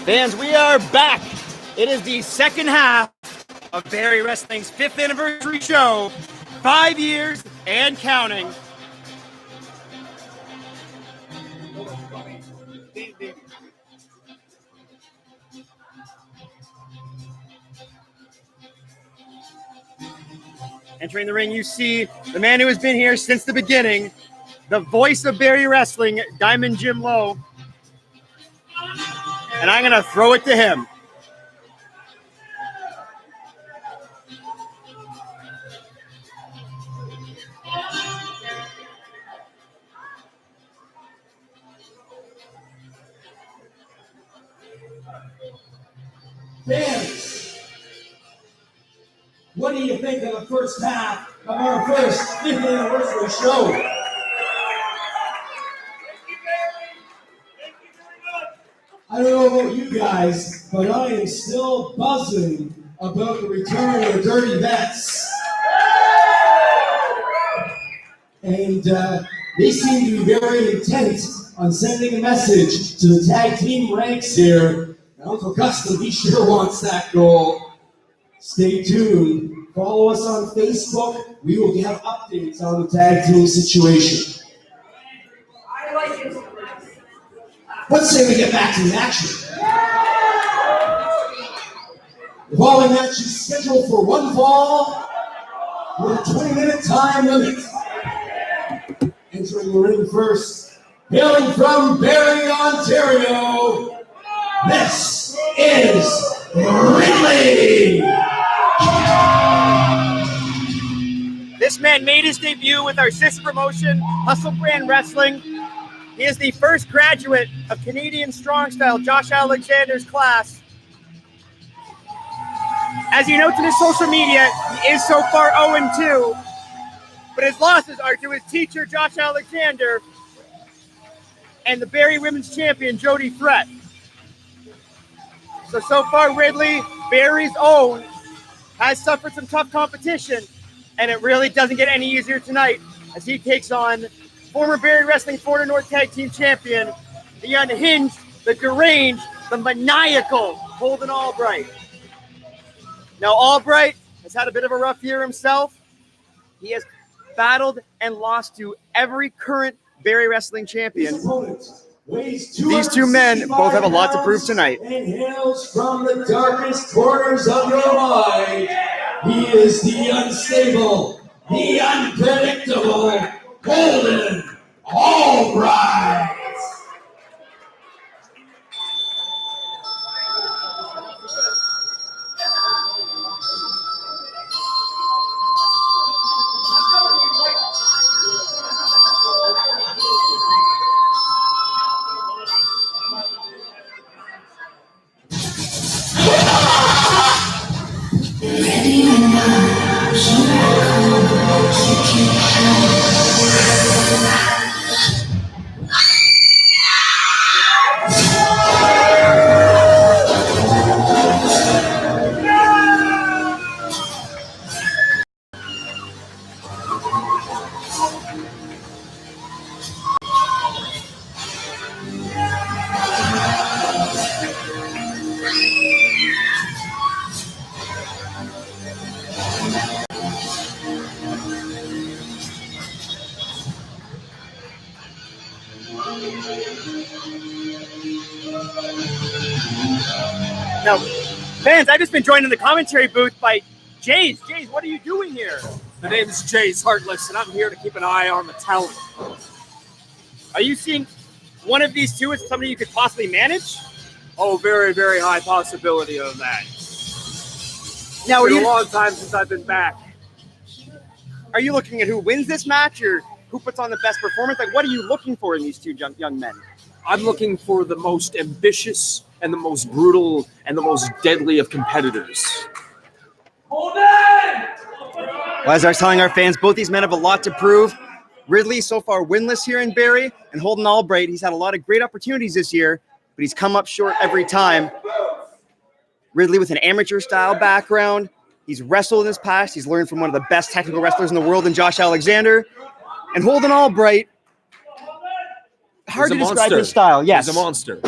Fans, we are back. It is the second half of Barrie Wrestling's 5th anniversary show. 5 years and counting. Entering the ring, you see the man who has been here since the beginning, the voice of Barrie Wrestling, Diamond Jim Lowe. And I'm going to throw it to him. Fans, what do you think of the first half of our first 5th anniversary show? I don't know about you guys, but I am still buzzing about the return of the Dirty Vets. And they seem to be very intent on sending a message to the tag team ranks here. And Uncle Custom, he sure wants that goal. Stay tuned. Follow us on Facebook. We will have updates on the tag team situation. I like it. Let's say we get back to the action. The following match is scheduled for one fall with a 20-minute time limit. Entering the ring first, hailing from Barrie, Ontario, this is Ridley. This man made his debut with our sister promotion, Hustle Brand Wrestling. He is the first graduate of Canadian Strong Style, Josh Alexander's class. As you note in his social media, he is so far 0-2, but his losses are to his teacher, Josh Alexander, and the Barrie Women's Champion, Jody Threat. So far, Ridley, Barrie's own, has suffered some tough competition, and it really doesn't get any easier tonight as he takes on former Barrie Wrestling Florida North Tag Team Champion, the unhinged, the deranged, the maniacal Holden Albright. Now, Albright has had a bit of a rough year himself. He has battled and lost to every current Barrie Wrestling champion. These two men both have a lot to prove tonight. And hails from the darkest corners of your mind. He is the unstable, the unpredictable Holden Albright. Now, fans, I've just been joined in the commentary booth by Jays. Jays, what are you doing here? The name is Jays Heartless, and I'm here to keep an eye on the talent. Are you seeing one of these two as somebody you could possibly manage? Oh, very, very high possibility of that. Now, It's been a long time since I've been back. are you looking at who wins this match or who puts on the best performance? Like, what are you looking for in these two young men? I'm looking for the most ambitious and the most brutal and the most deadly of competitors. Holden! Well, as I was telling our fans, both these men have a lot to prove. Ridley so far winless here in Barrie, and Holden Albright, he's had a lot of great opportunities this year, but he's come up short every time. Ridley with an amateur-style background. He's wrestled in his past. He's learned from one of the best technical wrestlers in the world in Josh Alexander. And Holden Albright, hard to describe his style. Yes. He's a monster.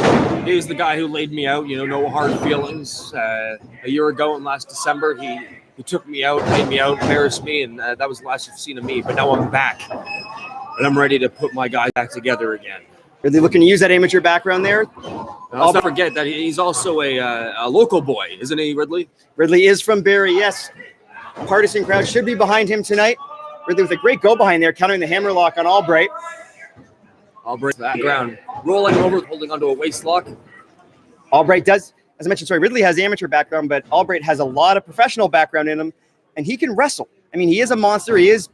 He's the guy who laid me out, no hard feelings. A year ago in last December, he took me out, laid me out, embarrassed me, and that was the last you've seen of me. But now I'm back, and I'm ready to put my guys back together again. Ridley looking to use that amateur background there. Let's not forget that he's also a local boy, isn't he, Ridley? Ridley is from Barrie, yes. Partisan crowd should be behind him tonight. Ridley with a great go behind there, countering the hammerlock on Albright. Albright background, rolling over, holding onto a waist lock. Albright does, as I mentioned, Ridley has the amateur background, but Albright has a lot of professional background in him, and he can wrestle. I mean, he is a monster. He is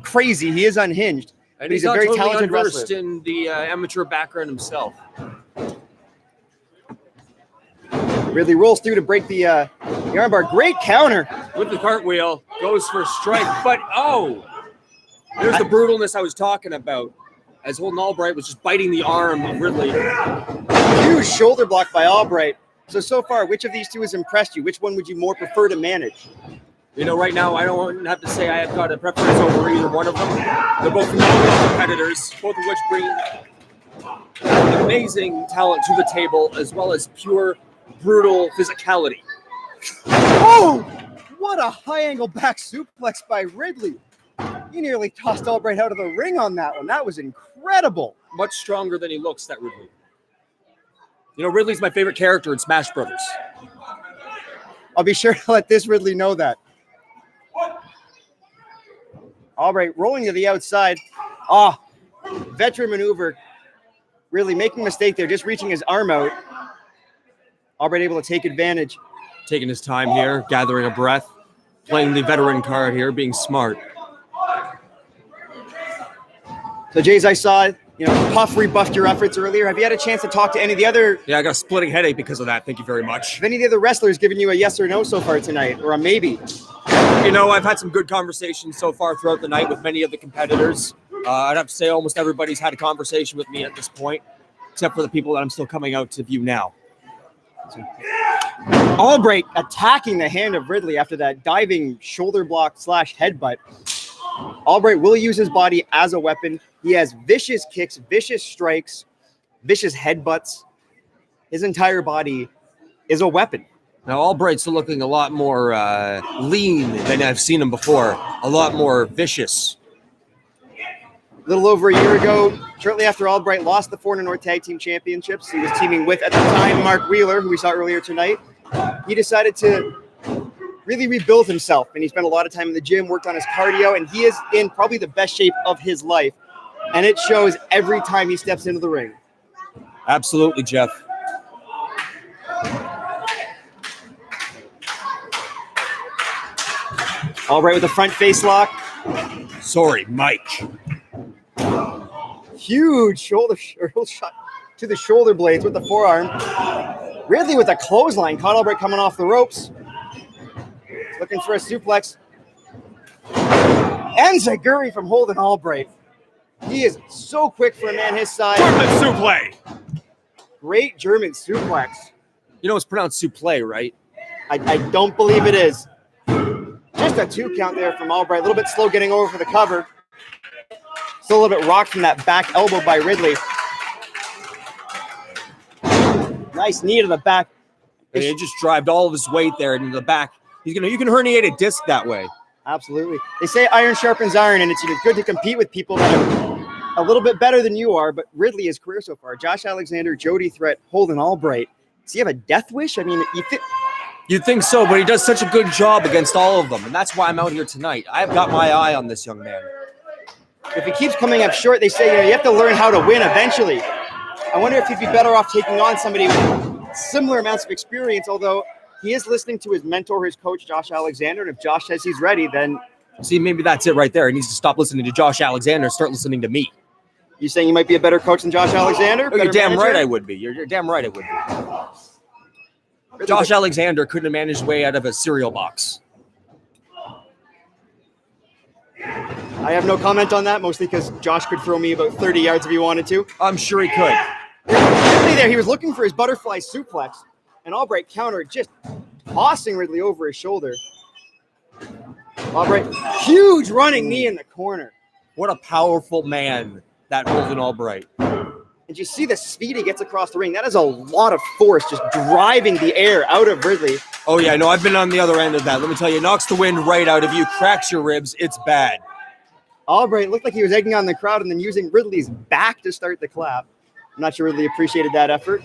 crazy. He is unhinged. And But he's a very totally talented unversed wrestler. in the amateur background himself. Ridley rolls through to break the armbar. Great counter. With the cartwheel, goes for a strike, but there's the brutalness I was talking about. As Holden Albright was just biting the arm of Ridley. Huge shoulder block by Albright. So far, which of these two has impressed you? Which one would you more prefer to manage? Right now, I don't have to say I have got a preference over either one of them. They're both phenomenal competitors, both of which bring amazing talent to the table, as well as pure, brutal physicality. Oh, what a high-angle back suplex by Ridley. He nearly tossed Albright out of the ring on that one. That was incredible. Much stronger than he looks, that Ridley. Ridley's my favorite character in Smash Brothers. I'll be sure to let this Ridley know that. Albright rolling to the outside. Veteran maneuver. Really making a mistake there, just reaching his arm out. Albright able to take advantage. Taking his time here, gathering a breath, playing the veteran card here, being smart. So, Jays, I saw, Puff rebuffed your efforts earlier. Have you had a chance to talk to any of the other? Yeah, I got a splitting headache because of that. Thank you very much. Have any of the other wrestlers given you a yes or no so far tonight, or a maybe? I've had some good conversations so far throughout the night with many of the competitors. I'd have to say almost everybody's had a conversation with me at this point, except for the people that I'm still coming out to view now. Albright attacking the hand of Ridley after that diving shoulder block / headbutt. Albright will use his body as a weapon. He has vicious kicks, vicious strikes, vicious headbutts. His entire body is a weapon. Now, Albright's looking a lot more lean than I've seen him before. A lot more vicious. A little over a year ago, shortly after Albright lost the 400 North Tag Team Championships, he was teaming with, at the time, Mark Wheeler, who we saw earlier tonight. He decided to really rebuild himself, and he spent a lot of time in the gym, worked on his cardio, and he is in probably the best shape of his life. And it shows every time he steps into the ring. Absolutely, Jeff. Albright with a front face lock. Sorry, Mike. Huge shoulder shot to the shoulder blades with the forearm. Ridley with a clothesline. Caught Albright coming off the ropes. Looking for a suplex. Enziguri from Holden Albright. He is so quick for a man his size. German suplex. Great German suplex. You know it's pronounced suplex, right? I don't believe it is. Just a 2 count there from Albright. A little bit slow getting over for the cover. Still a little bit rocked from that back elbow by Ridley. Nice knee to the back. And he just drived all of his weight there into the back. You can herniate a disc that way. Absolutely. They say iron sharpens iron, and it's good to compete with people that are a little bit better than you are, but Ridley, his career so far, Josh Alexander, Jody Threat, Holden Albright. Does he have a death wish? I mean, You'd think so, but he does such a good job against all of them, and that's why I'm out here tonight. I've got my eye on this young man. if he keeps coming up short, they say you have to learn how to win eventually. I wonder if he'd be better off taking on somebody with similar amounts of experience, although he is listening to his mentor, his coach, Josh Alexander, and if Josh says he's ready, then... See, maybe that's it right there. He needs to stop listening to Josh Alexander and start listening to me. You saying you might be a better coach than Josh Alexander? Oh, you're damn right I would be. You're damn right I would be. Josh Alexander couldn't have managed his way out of a cereal box. I have no comment on that, mostly because Josh could throw me about 30 yards if he wanted to. I'm sure he could. Ridley there, he was looking for his butterfly suplex, and Albright countered, just tossing Ridley over his shoulder. Albright, huge running knee in the corner. What a powerful man that Holden Albright. And you see the speed he gets across the ring. That is a lot of force just driving the air out of Ridley. Oh, yeah, no, I've been on the other end of that. Let me tell you, it knocks the wind right out of you, cracks your ribs. It's bad. Albright looked like he was egging on the crowd and then using Ridley's back to start the clap. I'm not sure Ridley appreciated that effort.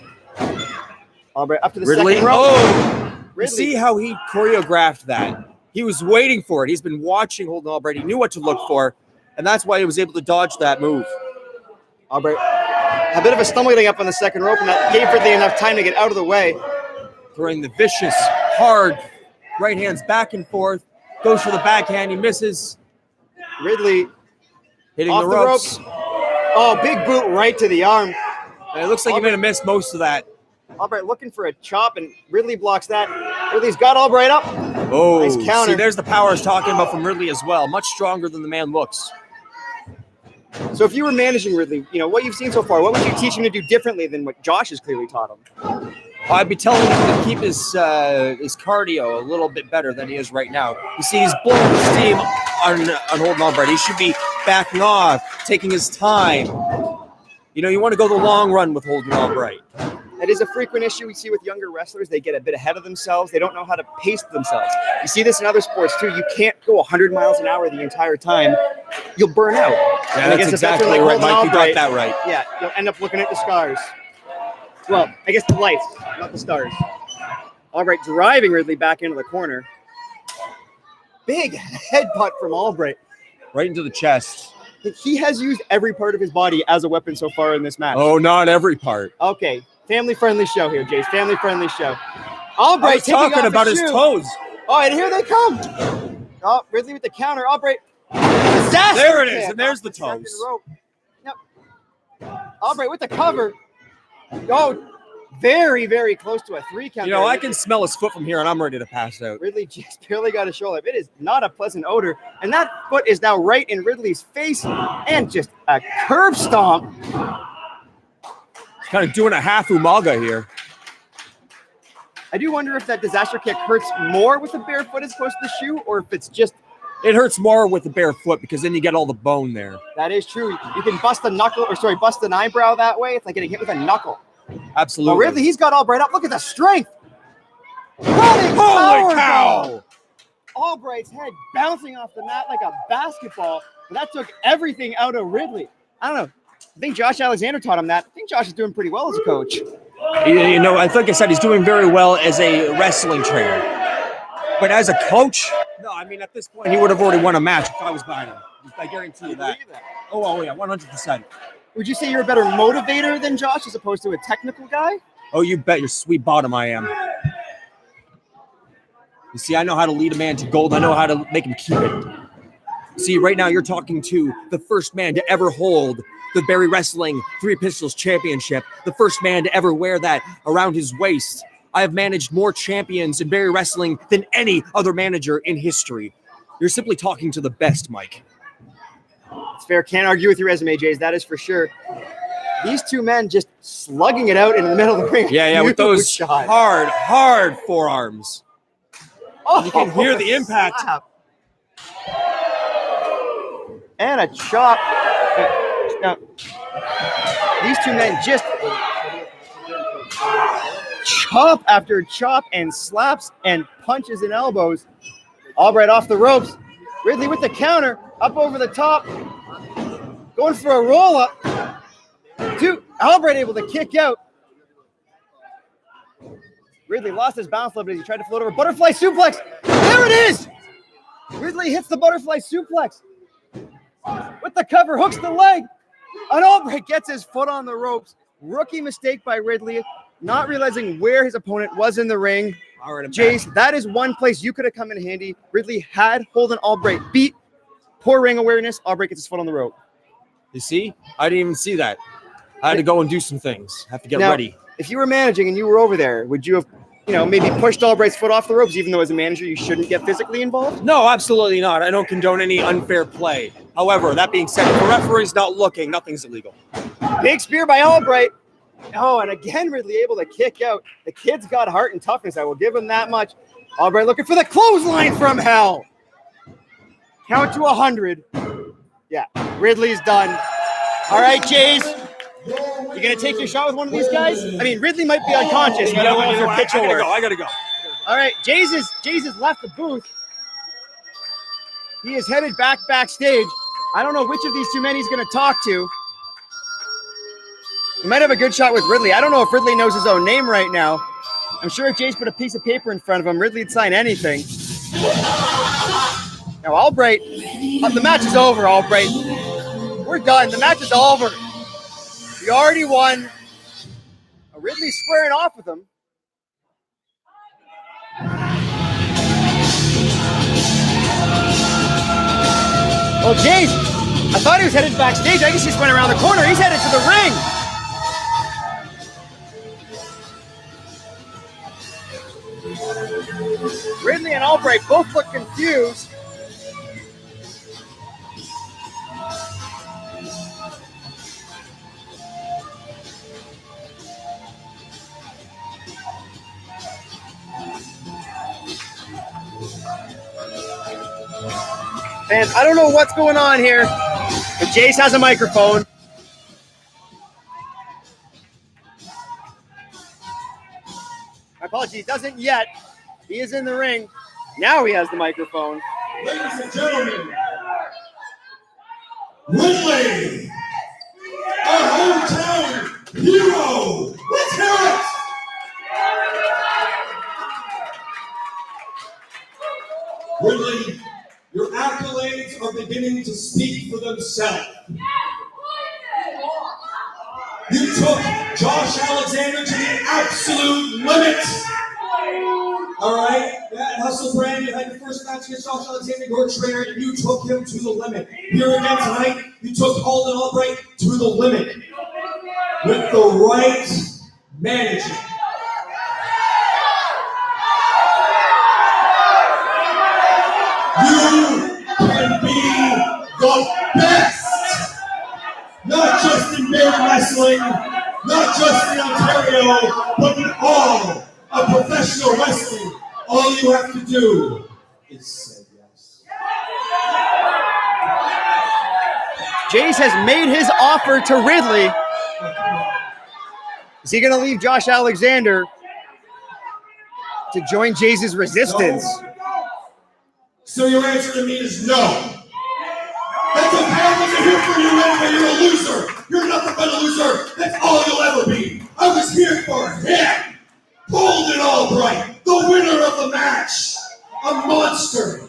Albright up to the second row. Oh, Ridley. You see how he choreographed that? He was waiting for it. He's been watching Holden Albright. He knew what to look for, and that's why he was able to dodge that move. Albright, a bit of a stumble getting up on the second rope, and that gave Ridley enough time to get out of the way. Throwing the vicious, hard right hands back and forth. Goes for the backhand. He misses. Ridley hitting off the ropes. Oh, big boot right to the arm. And it looks like he may have missed most of that. Albright looking for a chop, and Ridley blocks that. Ridley's got Albright up. Oh, nice counter. See, there's the power I was talking about from Ridley as well. Much stronger than the man looks. So if you were managing Ridley, what you've seen so far, what would you teach him to do differently than what Josh has clearly taught him? I'd be telling him to keep his cardio a little bit better than he is right now. You see, he's blowing the steam on Holden Albright. He should be backing off, taking his time. You want to go the long run with Holden Albright. That is a frequent issue we see with younger wrestlers. They get a bit ahead of themselves. They don't know how to pace themselves. You see this in other sports too. You can't go 100 miles an hour the entire time. You'll burn out. Yeah, that's exactly right, Mike. You got that right. Yeah, you'll end up looking at the stars. Well, I guess the lights, not the stars. Albright driving Ridley back into the corner. Big headbutt from Albright. Right into the chest. He has used every part of his body as a weapon so far in this match. Oh, not every part. Okay, family-friendly show here, Jace. Family-friendly show. Albright talking about his toes. Oh, and here they come. Oh, Ridley with the counter. Albright. Disaster there it is, kick and there's the off toes. rope. Yep. Albright with the cover. Oh, very, very close to a 3 count. I can smell his foot from here, and I'm ready to pass out. Ridley just barely got a shoulder. It is not a pleasant odor. And that foot is now right in Ridley's face and just a curb stomp. He's kind of doing a half umaga here. I do wonder if that disaster kick hurts more with the bare foot as opposed to the shoe, or if it's just... It hurts more with the bare foot because then you get all the bone there. That is true. You can bust bust an eyebrow that way. It's like getting hit with a knuckle. Absolutely. Well, Ridley, he's got Albright up. Look at the strength. Holy cow! Albright's head bouncing off the mat like a basketball. But that took everything out of Ridley. I don't know. I think Josh Alexander taught him that. I think Josh is doing pretty well as a coach. I think I said he's doing very well as a wrestling trainer. But as a coach, no, at this point, he would have already won a match if I was behind him. I guarantee you that. Oh, yeah, 100%. Would you say you're a better motivator than Josh as opposed to a technical guy? Oh, you bet your sweet bottom I am. You see, I know how to lead a man to gold. I know how to make him keep it. See, right now you're talking to the first man to ever hold the Barrie Wrestling Three Pistols Championship, the first man to ever wear that around his waist. I have managed more champions in Barrie Wrestling than any other manager in history. You're simply talking to the best, Mike. It's fair. Can't argue with your resume, Jays. That is for sure. These two men just slugging it out in the middle of the ring. Yeah, with those shot. hard forearms. Oh, You can hear the impact. Slap. And a chop. Now, these two men just chop after chop and slaps and punches and elbows. Albright off the ropes. Ridley with the counter, up over the top. Going for a roll-up. Albright able to kick out. Ridley lost his balance a little bit as he tried to float over. Butterfly suplex. There it is. Ridley hits the butterfly suplex. With the cover, hooks the leg. And Albright gets his foot on the ropes. Rookie mistake by Ridley, not realizing where his opponent was in the ring. Jace, that is one place you could have come in handy. Ridley had Holden Albright beat. Poor ring awareness. Albright gets his foot on the rope. You see? I didn't even see that. I had to go and do some things. Have to get ready. If you were managing and you were over there, would you have, maybe pushed Albright's foot off the ropes, even though as a manager you shouldn't get physically involved? No, absolutely not. I don't condone any unfair play. However, that being said, if the referee's not looking, nothing's illegal. Big spear by Albright. Oh, and again, Ridley able to kick out. The kid's got heart and toughness. I will give him that much. Albright looking for the clothesline from hell. Count to 100. Yeah, Ridley's done. All right, Jays. You going to take your shot with one of these guys? I mean, Ridley might be unconscious. You don't want your pitch over. I gotta go. All right, Jays has left the booth. He is headed backstage. I don't know which of these two men he's going to talk to. He might have a good shot with Ridley. I don't know if Ridley knows his own name right now. I'm sure if Jace put a piece of paper in front of him, Ridley'd sign anything. Now, Albright, the match is over, Albright. We're done. The match is over. We already won. Ridley's squaring off with him. Well, Jace, I thought he was headed backstage. I guess he just went around the corner. He's headed to the ring. Ridley and Albright both look confused. And I don't know what's going on here, but Jace has a microphone. My apologies, he doesn't yet. He is in the ring. Now he has the microphone. Ladies and gentlemen, Ridley, our hometown hero. Let's hear it. Ridley, your accolades are beginning to speak for themselves. You took Josh Alexander to the absolute limit. All right, at Hustle Brand, you had your first match against Josh Alexander, your trainer, and you took him to the limit. Here again tonight, you took Holden Albright to the limit with the right management. You can be the best, not just in Barrie Wrestling, not just in Ontario, but in all of professional wrestling. All you have to do is say yes. Jace has made his offer to Ridley. Is he going to leave Josh Alexander to join Jace's resistance? No. So your answer to me is no. That's okay, I wasn't here for you anyway. You're a loser. You're nothing but a loser. That's all you'll ever be. I was here for him. Holden Albright, the winner of the match. A monster.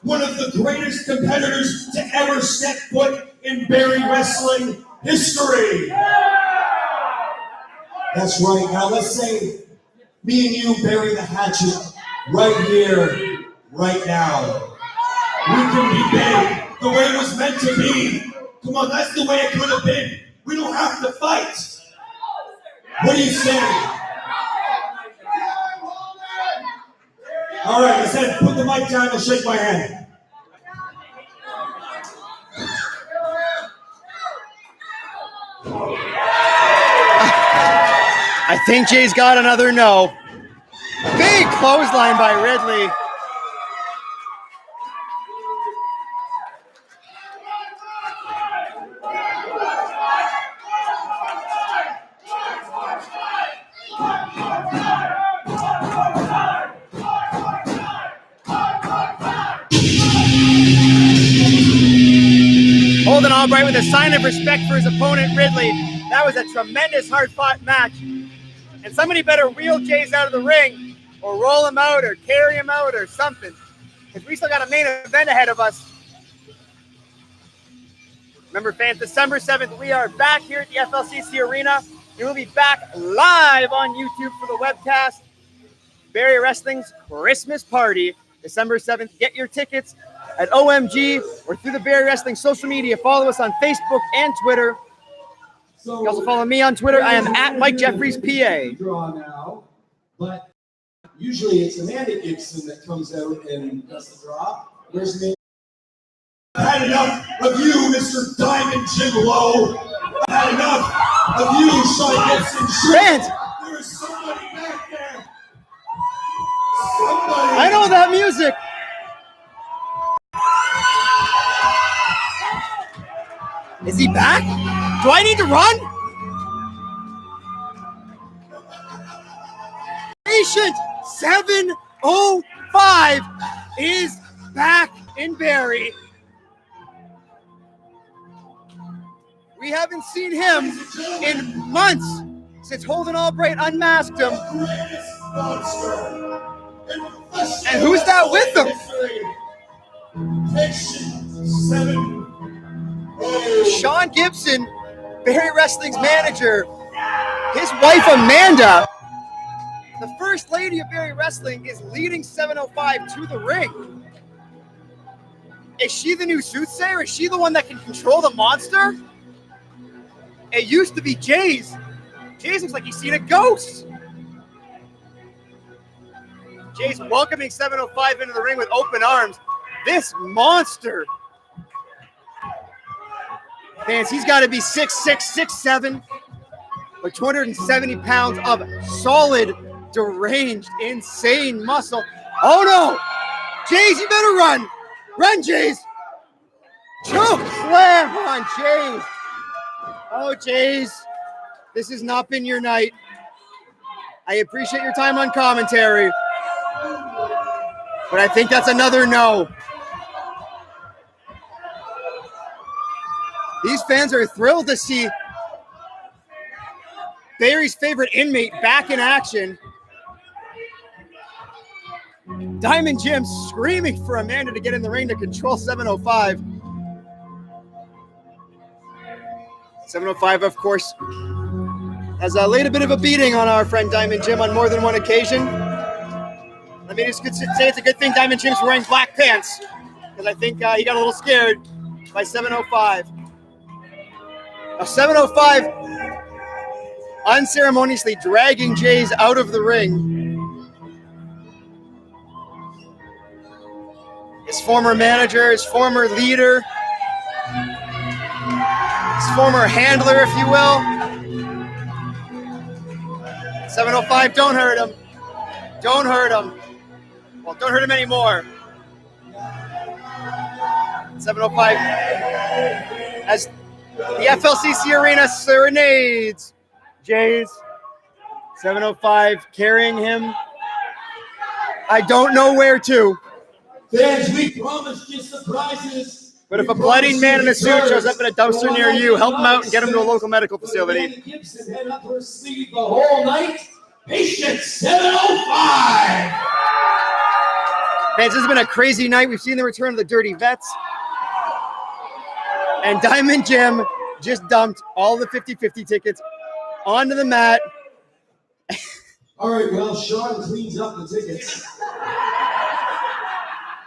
One of the greatest competitors to ever step foot in Barrie Wrestling history. That's right. Now let's say me and you bury the hatchet right here, right now. We can be big the way it was meant to be. Come on, that's the way it could have been. We don't have to fight. What do you say? All right, I said put the mic down and shake my hand. I think Jay's got another no. Big clothesline by Ridley. Holden Albright with a sign of respect for his opponent, Ridley. That was a tremendous, hard-fought match. And somebody better wheel Jays out of the ring or roll him out or carry him out or something. Because we still got a main event ahead of us. Remember, fans, December 7th, we are back here at the FLCC Arena. We will be back live on YouTube for the webcast. Barrie Wrestling's Christmas Party, December 7th. Get your tickets at OMG or through the Barrie Wrestling social media. Follow us on Facebook and Twitter. You can also follow me on Twitter. I am at Mike Jeffries, PA. Draw now, but usually it's Amanda Gibson that comes out and does the draw. Where's me? I've had enough of you, Mr. Diamond Jim Lowe. I've had enough of you, Sean Gibson. Fans! There is somebody back there. Somebody. I know that music. Is he back? Do I need to run? Patient 705 is back in Barrie. We haven't seen him in months since Holden Albright unmasked him. And who's that with him? Sean Gibson, Barrie Wrestling's manager, his wife Amanda, the first lady of Barrie Wrestling, is leading 705 to the ring. Is she the new soothsayer? Is she the one that can control the monster? It used to be Jay's. Jay's looks like he's seen a ghost. Jay's welcoming 705 into the ring with open arms. This monster. Fans, he's got to be 6'6", 6'7", like 270 pounds of solid, deranged, insane muscle. Oh no! Jays, you better run! Run, Jays! Choke slam on Jays! Oh, Jays, this has not been your night. I appreciate your time on commentary, but I think that's another no. These fans are thrilled to see Barrie's favorite inmate back in action. Diamond Jim screaming for Amanda to get in the ring to control 705. 705, of course, has laid a bit of a beating on our friend Diamond Jim on more than one occasion. Let me just say it's a good thing Diamond Jim's wearing black pants, because I think he got a little scared by 705. 705 unceremoniously dragging Jays out of the ring. His former manager, his former leader, his former handler, if you will. 705, don't hurt him. Don't hurt him. Well, don't hurt him anymore. 705 as the FLCC Arena serenades Jays. 705 carrying him. I don't know where to. Fans, we promised you surprises. But if a bloodied man in a suit shows up in a dumpster near you, help him out and get him to a local medical facility. Gibson had up her sleeve the whole night. Patient 705. Fans, this has been a crazy night. We've seen the return of the Dirty Vets. And Diamond Jim just dumped all the 50-50 tickets onto the mat. All right, well, Sean cleans up the tickets.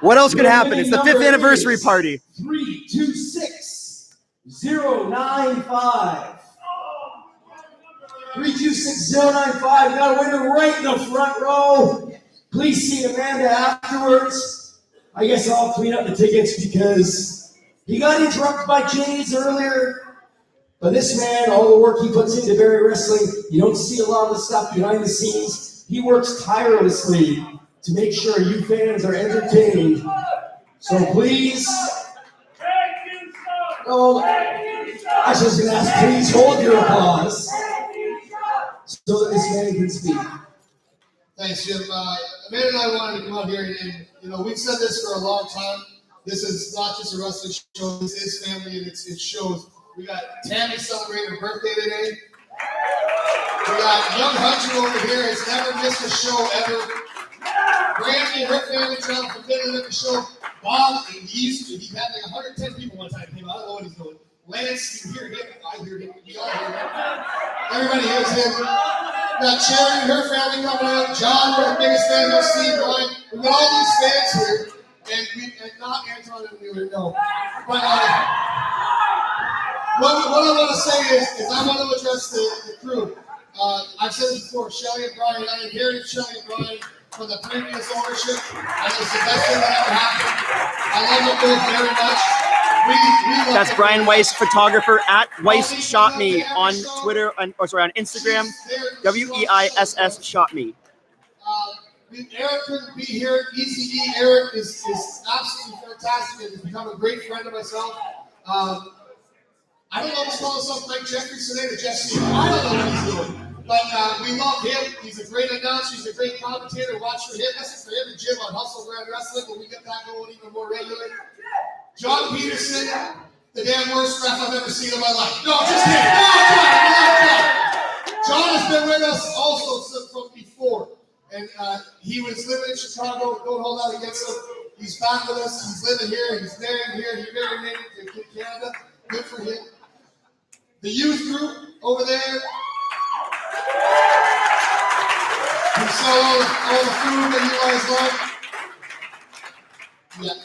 What else could happen? It's the 5th anniversary party. 326-095. 326-095. Got a winner right in the front row. Please see Amanda afterwards. I guess I'll clean up the tickets because he got interrupted by Jays earlier. But this man, all the work he puts into Barrie Wrestling, you don't see a lot of the stuff behind the scenes. He works tirelessly to make sure you fans are entertained. So please, I was just going to ask, please hold your applause so that this man can speak. Thanks, Jim. Amanda and I wanted to come out here, and we've said this for a long time. This is not just a wrestling show. This is family, and it shows. We got Tammy celebrating her birthday today. We got young Hunter over here has never missed a show ever. Brandy and her family traveled from Finland at the show. Bob, he had like 110 people one time. I don't know what he's doing. Lance, you hear him. I hear him. We all hear him. Everybody hears him. We got Cherry and her family coming out. John, we're the biggest fans of Steve, Brian. We've got all these fans here. And not Anton and Wheeler, no. But what I want to say is I want to address the crew. I've said this before, Shelly and Brian. I inherited Shelly and Brian from the previous ownership, and it's the best thing that ever happened. I love them both very much. We That's Brian Weiss, photographer at Weiss Shot Me on Twitter, on Instagram. WEISS Shot Me. Eric couldn't be here. ECE Eric is absolutely fantastic and has become a great friend of myself. I don't know if he's calling himself Mike Jeffries today or Jesse. I don't know what he's doing. But we love him. He's a great announcer. He's a great commentator. Watch for him. Listen for him and Jim on Hustle Brand Wrestling when we get that going even more regularly. John Peterson, the damn worst ref I've ever seen in my life. No, just kidding. John has been with us also from before. And he was living in Chicago. Don't hold out against him. He's back with us. He's living here. He's married here. He married in Canada. Good for him. The youth group over there. We sell all the food that you guys love. Yeah,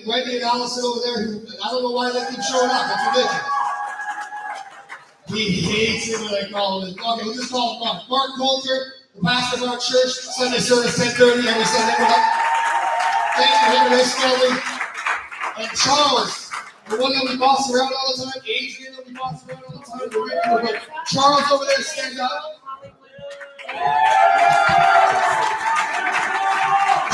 Wendy and Allison over there, who I don't know why they keep showing up. That's ridiculous. He hates it when I call him. Okay, we'll just call him Mark. Mark Coulter, the pastor of our church, Sunday service 10:30 every Sunday morning. Thank you, him and his family. And Charles, the one that we boss around all the time. Adrian that we boss around all the time. But Charles over there, stand up.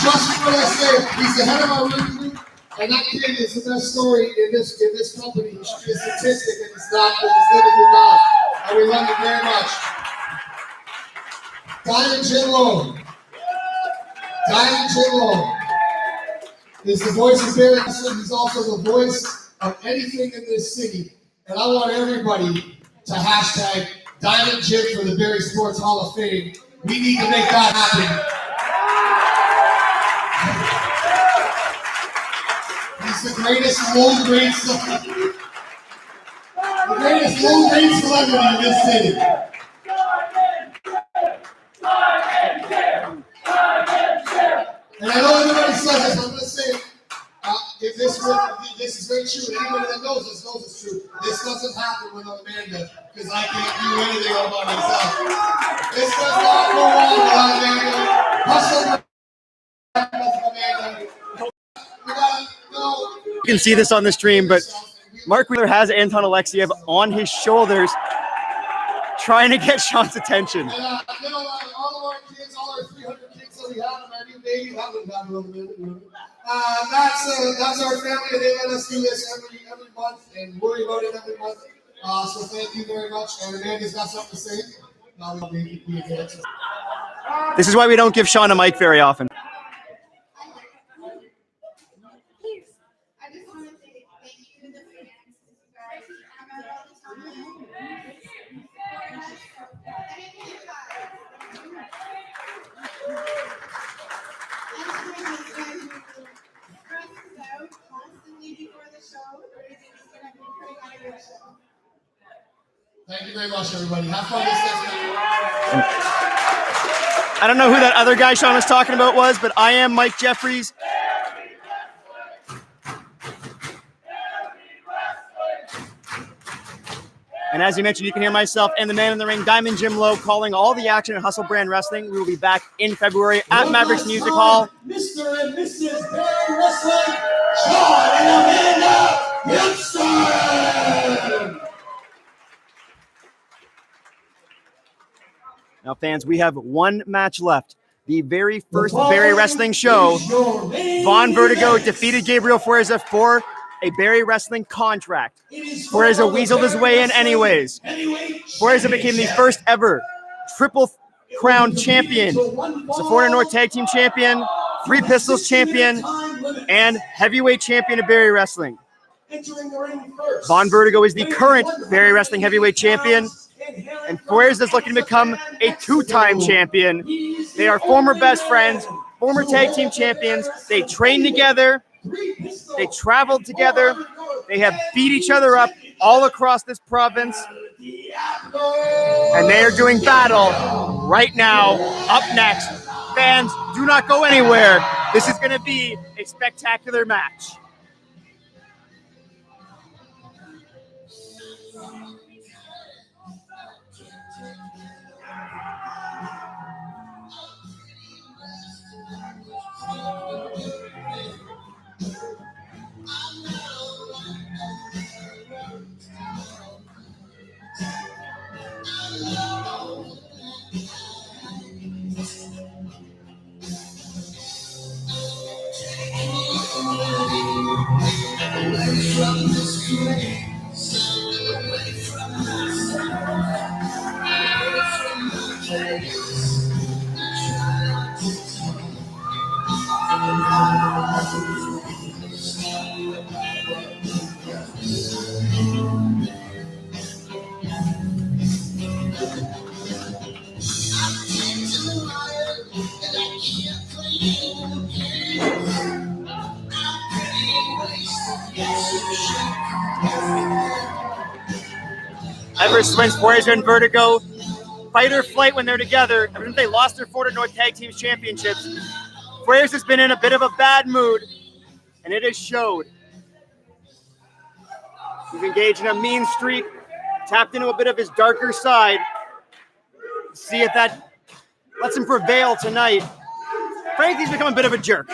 Just what I say, he's the head of our room group, and that kid is the best story in this company. He should be a statistic, and he's not, but he's living for God. And we love him very much. Diamond Jim Lowe. Diamond Jim Lowe is the voice of Barrie Wrestling. He's also the voice of anything in this city. And I want everybody to hashtag Diamond Jim for the Barrie Sports Hall of Fame. We need to make that happen. He's the greatest low-grade celebrity. The greatest low-grade celebrity in this city. And I know everybody says this, I'm going to say it. If this is very true, and anybody that knows this knows it's true. This doesn't happen without Amanda, because I can't do anything all by myself. This does not go on without Amanda. Hustle Amanda. You can see this on the stream, but Mark Wheeler has Anton Alexiev on his shoulders, trying to get Sean's attention. And all of our kids, all our 300 kids that we have, and our new baby, that wouldn't happen a little bit. That's our family, and they let us do this every month and worry about it every month. So thank you very much. And Amanda's got something to say. This is why we don't give Sean a mic very often. Thank you very much, everybody. Have fun this next night. I don't know who that other guy Sean was talking about was, but I am Mike Jeffries. And as you mentioned, you can hear myself and the man in the ring, Diamond Jim Lowe, calling all the action at Hustle Brand Wrestling. We will be back in February at Mavericks Music Hall. Mr. and Mrs. Barrie Wrestling, Sean and Amanda Gibson! fans, we have one match left. The very first Barrie Wrestling show, Vaughn Vertigo defeated Gabriel Fuerza for a Barrie Wrestling contract. Fuerza weaseled his way in anyways. Fuerza became the first ever Triple Crown champion. He's a Florida North Tag Team champion, Three Pistols champion, and heavyweight champion of Barrie Wrestling. Vaughn Vertigo is the current Barrie Wrestling heavyweight champion, and Fuerza is looking to become a two-time champion. They are former best friends, former tag team champions. They train together. They traveled together. They have beat each other up all across this province. And they are doing battle right now. Up next, fans, do not go anywhere. This is going to be a spectacular match. Ever since Fuerza and Vertigo fight or flight when they're together, ever since they lost their Florida North Tag Team Championships, Fuerza's been in a bit of a bad mood, and it has showed. He's engaged in a mean streak, tapped into a bit of his darker side. See if that lets him prevail tonight. Frankly, he's become a bit of a jerk.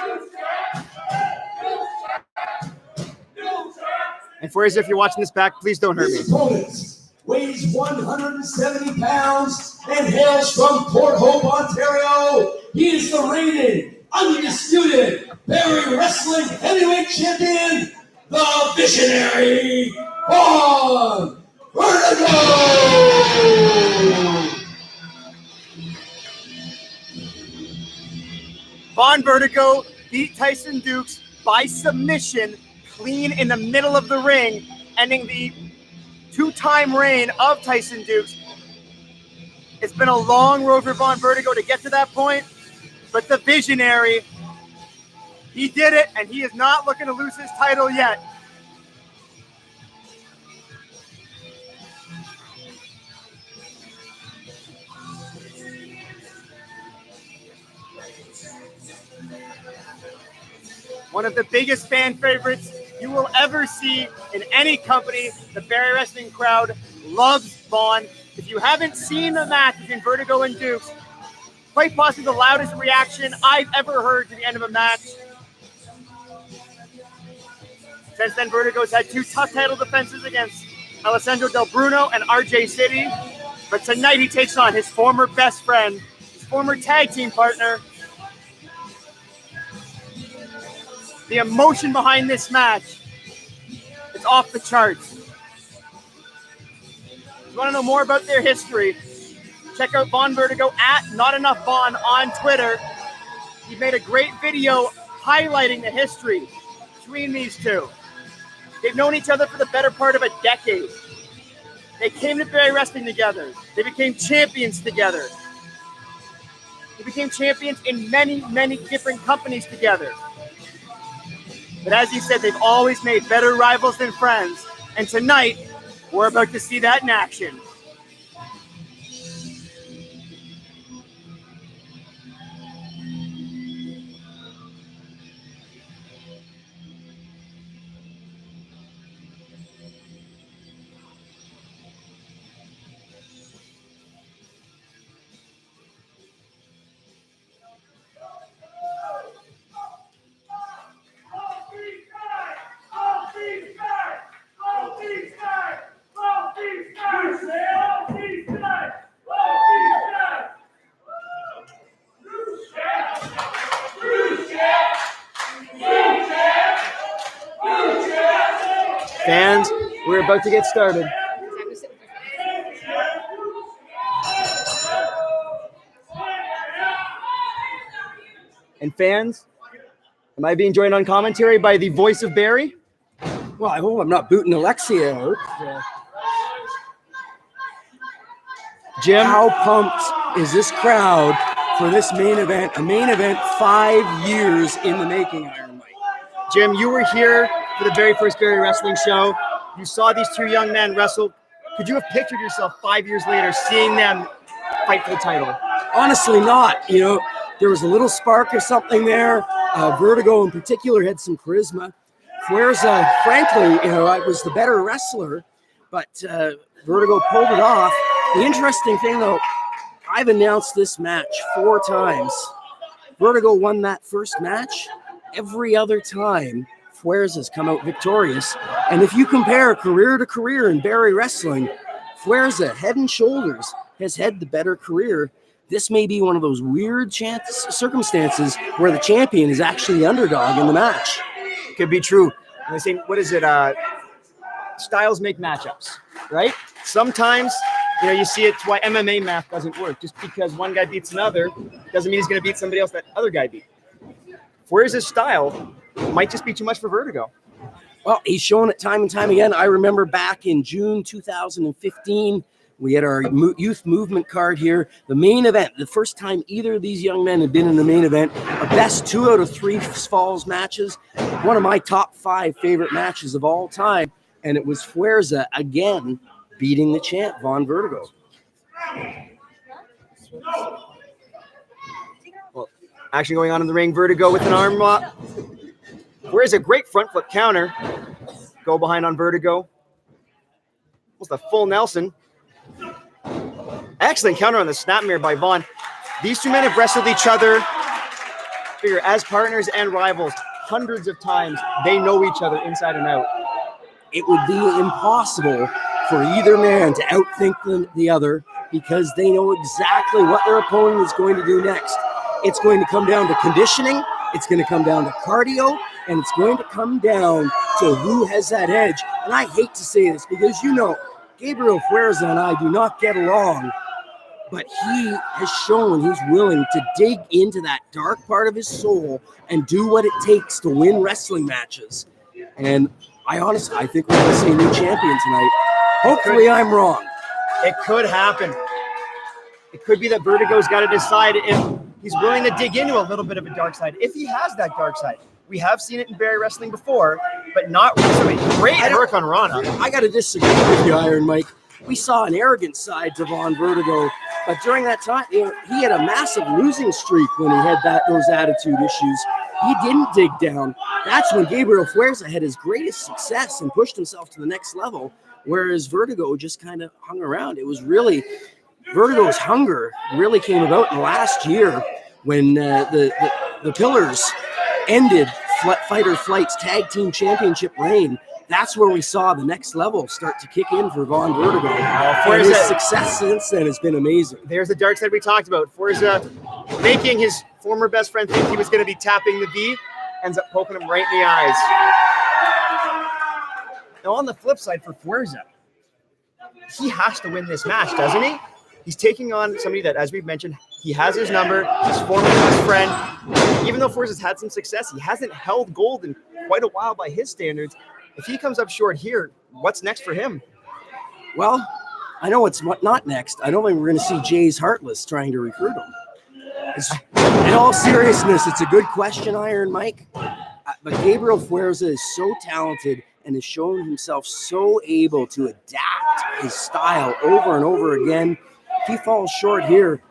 And Fuerza, if you're watching this back, please don't hurt me. His opponent weighs 170 pounds and hails from Port Hope, Ontario. He is the reigning, undisputed Barrie Wrestling Heavyweight Champion, the visionary Vaughn Vertigo. Vaughn Vertigo beat Tyson Dukes by submission, clean in the middle of the ring, ending the two-time reign of Tyson Dukes. It's been a long road for Vaughn Vertigo to get to that point, but the visionary, he did it, and he is not looking to lose his title yet. One of the biggest fan favorites you will ever see in any company. The Barrie Wrestling crowd loves Vaughn. If you haven't seen the match between Vertigo and Dukes, quite possibly the loudest reaction I've ever heard to the end of a match. Since then, Vertigo's had two tough title defenses against Alessandro Del Bruno and RJ City. But tonight he takes on his former best friend, his former tag team partner. The emotion behind this match, it's off the charts. If you want to know more about their history, check out Vaughn Vertigo at Not Enough Vaughn on Twitter. He made a great video highlighting the history between these two. They've known each other for the better part of a decade. They came to Barrie Wrestling together. They became champions together. They became champions in many, many different companies together. But as he said, they've always made better rivals than friends. And tonight, we're about to see that in action. You said Fans, we're about to get started. And fans, am I being joined on commentary by the voice of Barrie? Well, I hope I'm not booting Alexia out. Jim? How pumped is this crowd for this main event? A main event 5 years in the making, Iron Mike. Jim, you were here for the very first Barrie Wrestling show. You saw these two young men wrestle. Could you have pictured yourself 5 years later seeing them fight for the title? Honestly not. You know, there was a little spark or something there. Vertigo in particular had some charisma. Fuerza, frankly, you know, I was the better wrestler, but Vertigo pulled it off. The interesting thing, though, I've announced this match 4 times. Vertigo won that first match. Every other time, Fuerza's come out victorious. And if you compare career to career in Barrie Wrestling, Fuerza, head and shoulders, has had the better career. This may be one of those weird circumstances where the champion is actually the underdog in the match. Could be true. And they say, what is it? Styles make matchups, right? Sometimes, you know, you see it's why MMA math doesn't work. Just because one guy beats another doesn't mean he's going to beat somebody else that other guy beat. Fuerza's style might just be too much for Vertigo. Well, he's shown it time and time again. I remember back in June 2015, we had our youth movement card here. The main event, the first time either of these young men had been in the main event, a best 2 out of 3 falls matches, one of my top 5 favorite matches of all time, and it was Fuerza again beating the champ, Vaughn Vertigo. Well, action going on in the ring. Vertigo with an arm lock. Fuerza, great front flip counter. Go behind on Vertigo. Almost a full Nelson. Excellent counter on the snapmare by Vaughn. These two men have wrestled each other as partners and rivals hundreds of times. They know each other inside and out. It would be impossible for either man to outthink the other because they know exactly what their opponent is going to do next. It's going to come down to conditioning, it's going to come down to cardio, and it's going to come down to who has that edge. And I hate to say this because, you know, Gabriel Fuerza and I do not get along, but he has shown he's willing to dig into that dark part of his soul and do what it takes to win wrestling matches. And I think we're going to see a new champion tonight. Hopefully I'm wrong. It could happen. It could be that Vertigo's got to decide if he's willing to dig into a little bit of a dark side, if he has that dark side. We have seen it in Barrie Wrestling before, but not recently. Great work on Rana. I got to disagree with you, Iron Mike. We saw an arrogant side to Vaughn Vertigo, but during that time, he had a massive losing streak when he had those attitude issues. He didn't dig down. That's when Gabriel Fuerza had his greatest success and pushed himself to the next level, whereas Vertigo just kind of hung around. It was really, Vertigo's hunger really came about in the last year when the Pillars ended Fight or Flight's tag team championship reign. That's where we saw the next level start to kick in for Vaughn Vertigo. And his success since then has been amazing. There's the dark side we talked about. Fuerza making his former best friend think he was going to be tapping the V, ends up poking him right in the eyes. Now on the flip side for Fuerza, he has to win this match, doesn't he? He's taking on somebody that, as we've mentioned, he has his number, his former best friend. Even though Fuerza's had some success, he hasn't held gold in quite a while by his standards. If he comes up short here, what's next for him? Well, I know what's not next. I don't think we're going to see Jay's Heartless trying to recruit him. In all seriousness, it's a good question, Iron Mike. But Gabriel Fuerza is so talented and has shown himself so able to adapt his style over and over again. If he falls short here,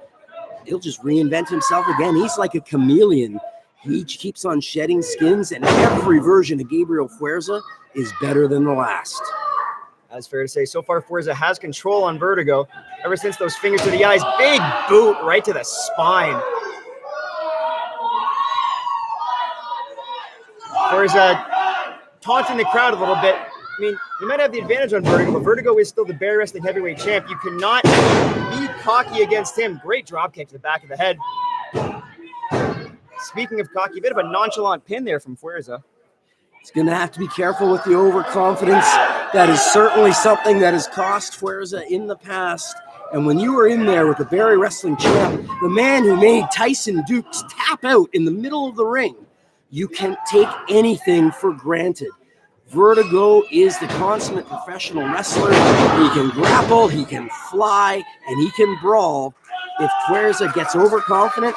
he'll just reinvent himself again. He's like a chameleon. He keeps on shedding skins, and every version of Gabriel Fuerza is better than the last. That's fair to say. So far, Fuerza has control on Vertigo. Ever since those fingers to the eyes, big boot right to the spine. Fuerza taunting the crowd a little bit. I mean, you might have the advantage on Vertigo, but Vertigo is still the Barrie Wrestling Heavyweight champ. You cannot be cocky against him. Great drop kick to the back of the head. Speaking of cocky, a bit of a nonchalant pin there from Fuerza. He's going to have to be careful with the overconfidence. That is certainly something that has cost Fuerza in the past. And when you were in there with the Barrie Wrestling champ, the man who made Tyson Dukes tap out in the middle of the ring, you can't take anything for granted. Vertigo is the consummate professional wrestler. He can grapple, he can fly, and he can brawl. If Fuerza gets overconfident,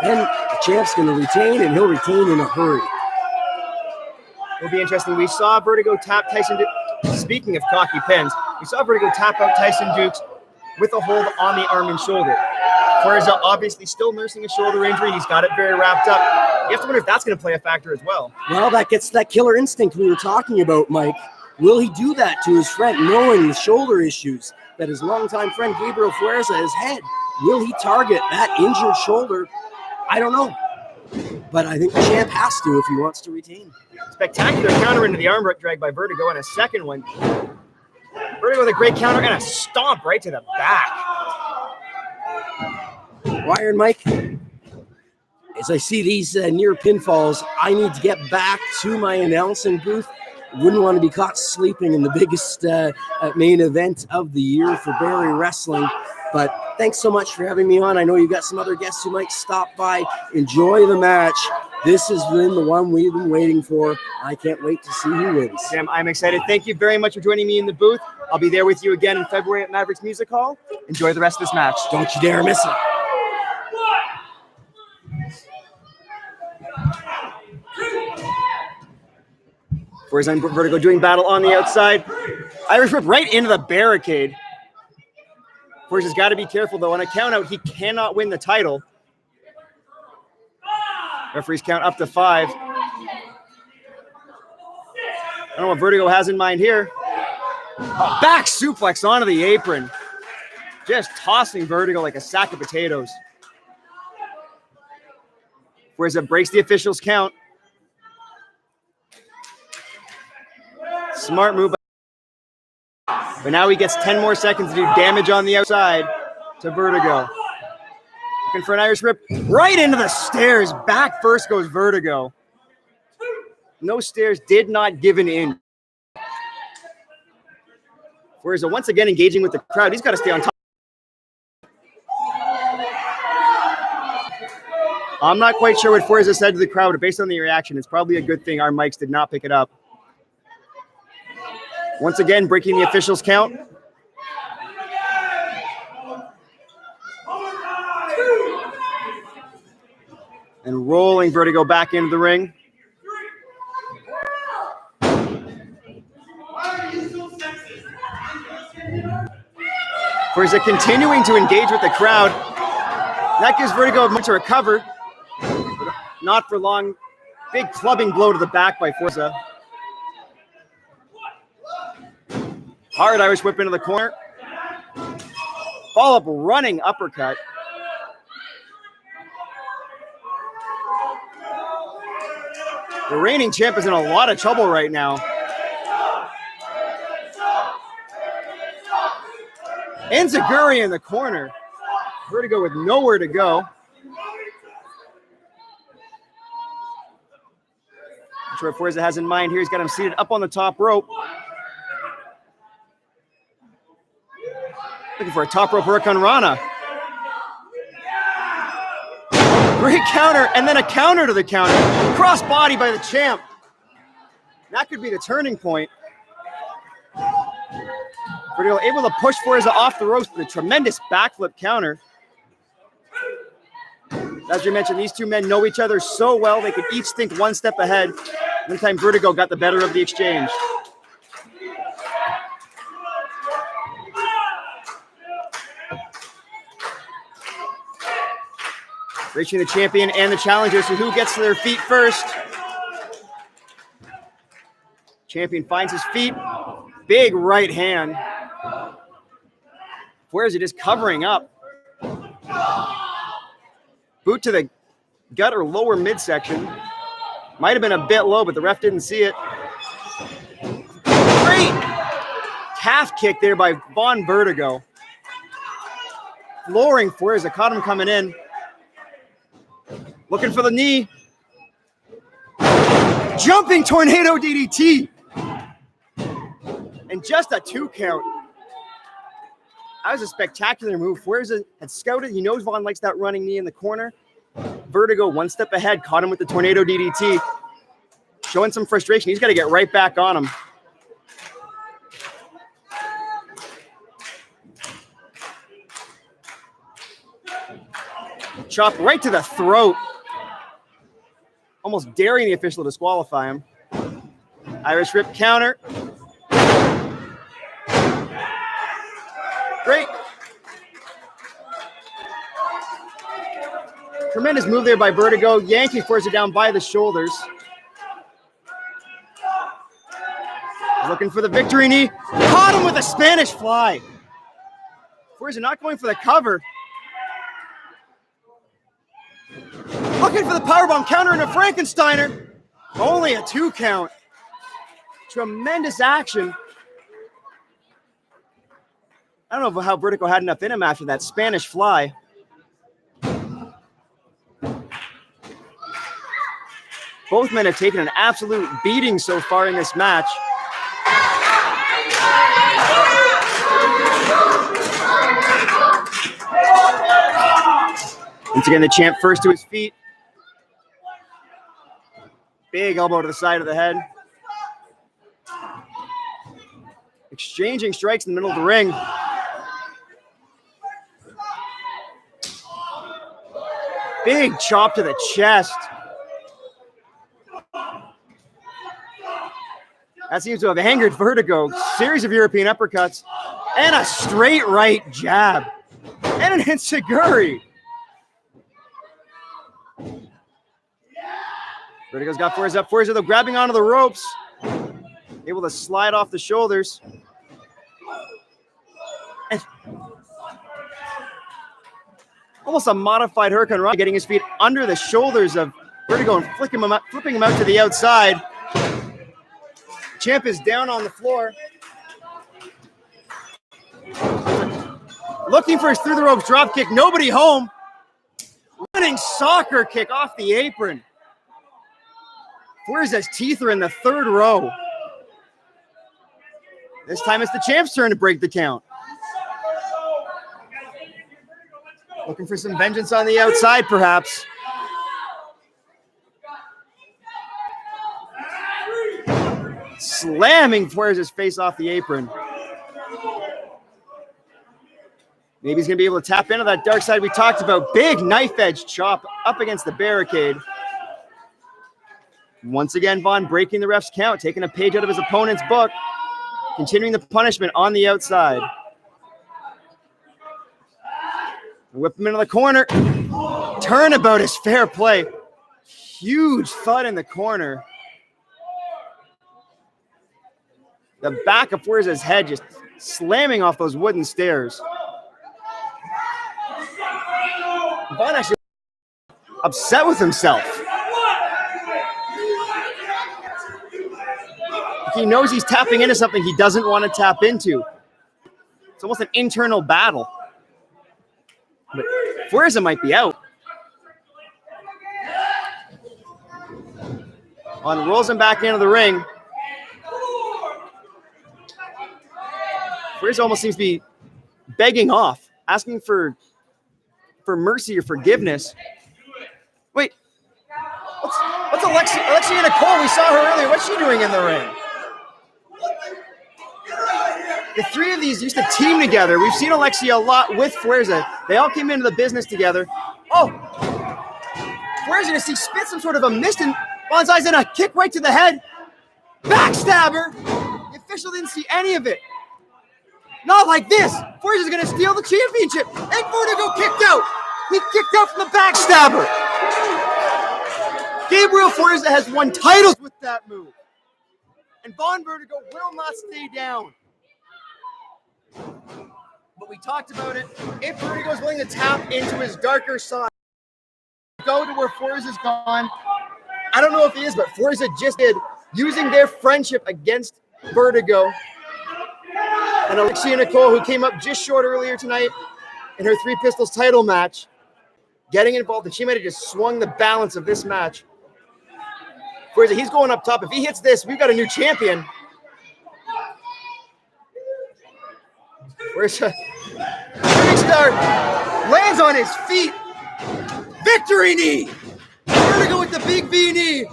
then the champ's going to retain, and he'll retain in a hurry. It'll be interesting. We saw Vertigo tap Tyson Dukes. Speaking of cocky pins, we saw Vertigo tap out Tyson Dukes with a hold on the arm and shoulder. Fuerza obviously still nursing a shoulder injury. He's got it very wrapped up. You have to wonder if that's going to play a factor as well. Well, that gets that killer instinct we were talking about, Mike. Will he do that to his friend, knowing the shoulder issues that his longtime friend Gabriel Fuerza has had? Will he target that injured shoulder? I don't know. But I think the champ has to if he wants to retain. Spectacular counter into the arm drag by Vertigo, and a second one. Vertigo with a great counter and a stomp right to the back. Wire and Mike, as I see these near pinfalls, I need to get back to my announcing booth. Wouldn't want to be caught sleeping in the biggest main event of the year for Barrie Wrestling. But thanks so much for having me on. I know you've got some other guests who might stop by. Enjoy the match. This has been the one we've been waiting for. I can't wait to see who wins. Sam, I'm excited. Thank you very much for joining me in the booth. I'll be there with you again in February at Mavericks Music Hall. Enjoy the rest of this match. Don't you dare miss it. Fuerza and Vertigo doing battle on the outside. Irish whip right into the barricade. Fuerza's got to be careful, though. On a count out, he cannot win the title. Referees count up to 5. I don't know what Vertigo has in mind here. Back suplex onto the apron. Just tossing Vertigo like a sack of potatoes. Fuerza breaks the official's count. Smart move. But now he gets 10 more seconds to do damage on the outside to Vertigo. Looking for an Irish whip right into the stairs. Back first goes Vertigo. No stairs, did not give an inch. Fuerza once again engaging with the crowd. He's got to stay on top. I'm not quite sure what Fuerza said to the crowd, but based on the reaction, it's probably a good thing our mics did not pick it up. Once again, breaking the official's count. And rolling Vertigo back into the ring. Fuerza continuing to engage with the crowd. That gives Vertigo a moment to recover. But not for long. Big clubbing blow to the back by Fuerza. Hard Irish whip into the corner. Follow-up running uppercut. The reigning champ is in a lot of trouble right now. Enziguri in the corner. Vertigo with nowhere to go. I'm sure what Fuerza has in mind here. He's got him seated up on the top rope. Looking for a top rope hurricane Rana. Great counter, and then a counter to the counter. Cross body by the champ. That could be the turning point. Vertigo able to push Fuerza off the ropes with a tremendous backflip counter. As you mentioned, these two men know each other so well, they could each think one step ahead. One time Vertigo got the better of the exchange. Reaching the champion and the challenger, so who gets to their feet first? Champion finds his feet. Big right hand. Fuerza just covering up. Boot to the gut or lower midsection. Might have been a bit low, but the ref didn't see it. Great calf kick there by Vaughn Vertigo. Flooring Fuerza, caught him coming in. Looking for the knee. jumping tornado DDT. And just a 2 count. That was a spectacular move. Fuerza had scouted. He knows Vaughn likes that running knee in the corner. Vertigo 1 step ahead, caught him with the tornado DDT. Showing some frustration. He's got to get right back on him. Chop right to the throat. Almost daring the official to disqualify him. Irish whip counter. Great. Tremendous move there by Vertigo. Yanking Fuerza down by the shoulders. Looking for the victory knee. Caught him with a Spanish fly. Fuerza not going for the cover. Looking for the powerbomb counter into Frankensteiner. Only a 2 count. Tremendous action. I don't know how Vertigo had enough in him after that Spanish fly. Both men have taken an absolute beating so far in this match. Once again, the champ first to his feet. Big elbow to the side of the head. Exchanging strikes in the middle of the ring. Big chop to the chest. That seems to have angered Vertigo. Series of European uppercuts and a straight right jab. And an enziguri. Vertigo's got Fuerza up. Fuerza, though, grabbing onto the ropes. Able to slide off the shoulders. And almost a modified Hurricane Run, getting his feet under the shoulders of Vertigo and flipping him out to the outside. Champ is down on the floor. Looking for his through the ropes drop kick. Nobody home. Running soccer kick off the apron. Fuerza's teeth are in the 3rd row. This time it's the champ's turn to break the count. Looking for some vengeance on the outside, perhaps. Slamming Fuerza's face off the apron. Maybe he's going to be able to tap into that dark side we talked about. Big knife edge chop up against the barricade. Once again, Vaughn breaking the ref's count, taking a page out of his opponent's book, continuing the punishment on the outside. Whip him into the corner. Turnabout is fair play. Huge thud in the corner. The back of Fuerza's head just slamming off those wooden stairs. Vaughn actually upset with himself. He knows he's tapping into something he doesn't want to tap into. It's almost an internal battle. But Fuerza might be out. On rolls him back into the ring. Fuerza almost seems to be begging off, asking for mercy or forgiveness. Wait, what's Alexia Nicole? We saw her earlier. What's she doing in the ring? The 3 of these used to team together. We've seen Alexia a lot with Fuerza. They all came into the business together. Oh, Fuerza going to see spit some sort of a mist in Vaughn's eyes and a kick right to the head. Backstabber. The official didn't see any of it. Not like this. Fuerza's going to steal the championship. And Vertigo kicked out. He kicked out from the backstabber. Gabriel Fuerza has won titles with that move. And Vaughn Vertigo will not stay down. But we talked about it. If Vertigo is willing to tap into his darker side, go to where Fuerza's gone. I don't know if he is, but Fuerza just did, using their friendship against Vertigo. And Alexia Nicole, who came up just short earlier tonight in her 3 Pistols title match, getting involved, and she might have just swung the balance of this match. Fuerza, he's going up top. If he hits this, we've got a new champion. Fuerza, shooting star, lands on his feet. Victory knee. Vertigo with the big V knee.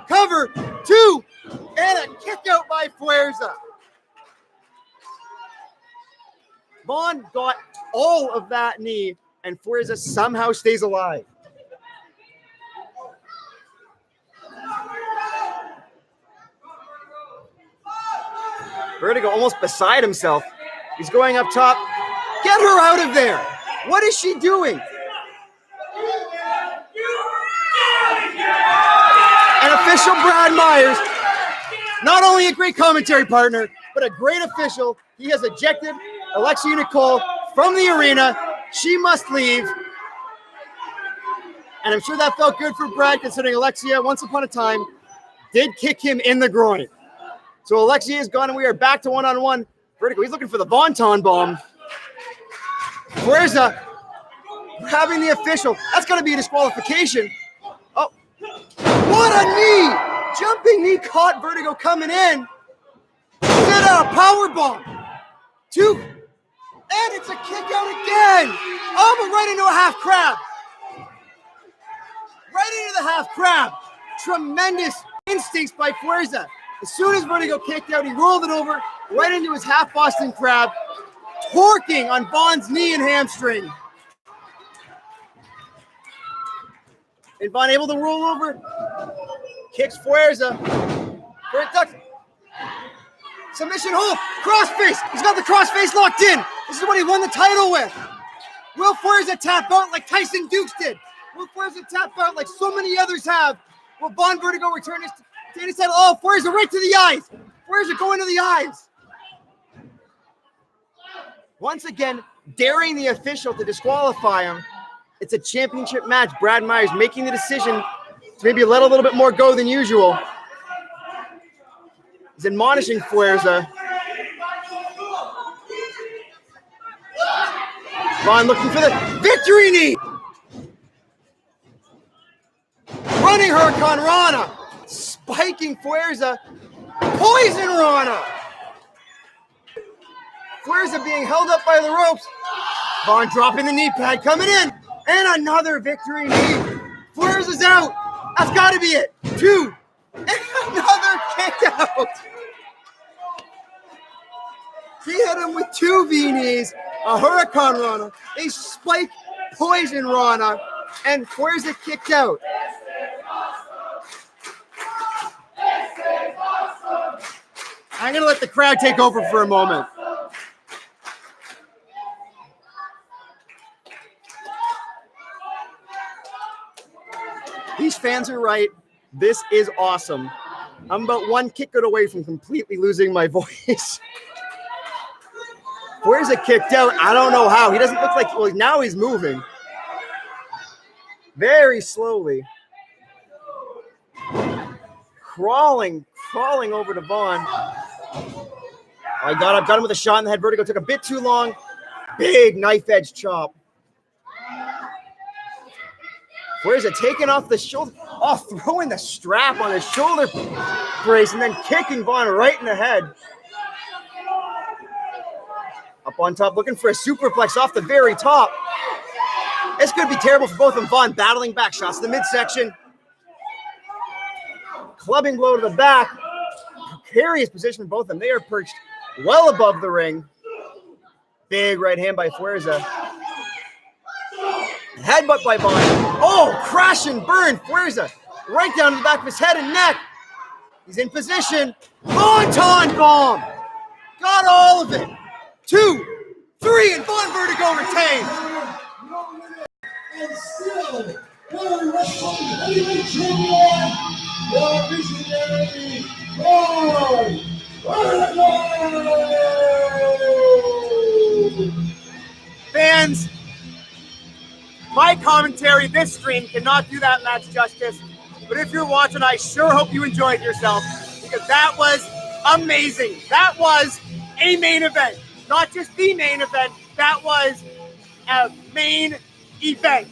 Cover, 2, and a kick out by Fuerza. Vaughn got all of that knee, and Fuerza somehow stays alive. Vertigo almost beside himself. He's going up top. Get her out of there. What is she doing? And official Brad Myers, not only a great commentary partner, but a great official. He has ejected Alexia Nicole from the arena. She must leave. And I'm sure that felt good for Brad, considering Alexia, once upon a time, did kick him in the groin. So Alexia is gone, and we are back to one-on-one. Vertigo, he's looking for the Vonton bomb. Fuerza grabbing the official. That's going to be a disqualification. Oh, what a knee! Jumping knee caught Vertigo coming in. Set out a power bomb. 2, and it's a kick out again. Oh, but right into a half crab. Right into the half crab. Tremendous instincts by Fuerza. As soon as Vertigo kicked out, he rolled it over right into his half Boston crab, torquing on Vaughn's knee and hamstring. And Vaughn able to roll over, kicks Fuerza. Fuerza ducks. Submission hold, crossface. He's got the crossface locked in. This is what he won the title with. Will Fuerza tap out like Tyson Dukes did? Will Fuerza tap out like so many others have? Will Vaughn Vertigo return his title? Oh, Fuerza right to the eyes. Fuerza going to the eyes. Once again, daring the official to disqualify him. It's a championship match. Brad Myers making the decision to maybe let a little bit more go than usual. He's admonishing Fuerza. Vaughn looking for the victory knee. Running Hurricane Rana. Spiking Fuerza. Poison Rana. Fuerza being held up by the ropes. Vaughn dropping the knee pad, coming in. And another victory knee. Fuerza's out. That's got to be it. 2. And another kick out. He hit him with 2 V-knees, a Hurricane Rana, a spike poison Rana, and Fuerza kicked out. I'm going to let the crowd take over for a moment. These fans are right. This is awesome. I'm about one kick out away from completely losing my voice. Fuerza kicked out. I don't know how. He doesn't look like, well, now he's moving. Very slowly. Crawling over to Vaughn. I got him with a shot in the head. Vertigo took a bit too long. Big knife edge chop. Fuerza taking off the shoulder. Oh, throwing the strap on his shoulder brace and then kicking Vaughn right in the head. Up on top, looking for a superplex off the very top. This could be terrible for both of them. Vaughn battling back. Shots to the midsection. Clubbing blow to the back. Precarious position for both of them. They are perched well above the ring. Big right hand by Fuerza. Headbutt by Vaughn. Oh, crash and burn. Fuerza right down to the back of his head and neck. He's in position. Vonton bomb. Got all of it. 2, 3, and Vaughn Vertigo retained. And still, Barrie Wrestling Heavyweight Champion, the visionary Vaughn Vertigo. Fans, my commentary this stream cannot do that match justice. But if you're watching, I sure hope you enjoyed yourself, because that was amazing. That was a main event. Not just the main event, that was a main event.